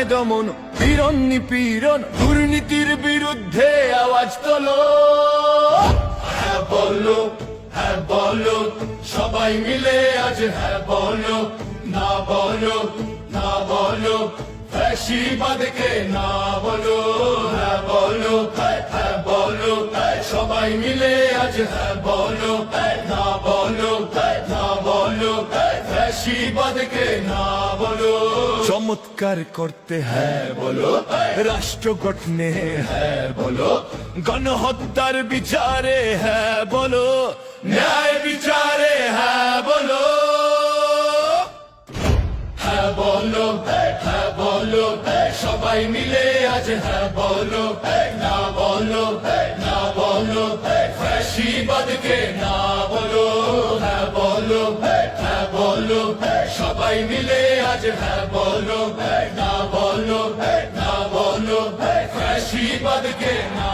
অন্যায় দমন, পীড়ন নিপীড়ন, দুর্নীতির বিরুদ্ধে আওয়াজ তোলো। হ্যাঁ বলো, হ্যাঁ বলো, সবাই মিলে আজ হ্যাঁ বলো। না বলো, না বলো, ফ্যাসিবাদকে না বলো। হ্যাঁ বলো, হ্যাঁ বলো, সবাই মিলে আজ হ্যাঁ বলো। না বলো, না বলো, ফ্যাসিবাদকে না বলো। চমৎকার করতে হ্যাঁ বলো, রাষ্ট্র গঠনে হ্যাঁ বলো, গণহত্যার বিচারে হ্যাঁ বলো, ন্যায় বিচারে হ্যাঁ বলো। হ্যাঁ বলো, হ্যাঁ বলো, সবাই মিলে আজ হ্যাঁ বলো। না বলো, না বলো, ফ্যাসিবাদকে না বলো। হ্যাঁ বলো, হ্যাঁ বলো, সবাই মিলে আজ হ্যাঁ বলো। না বলো, না বলো, ফ্যাসিবাদকে না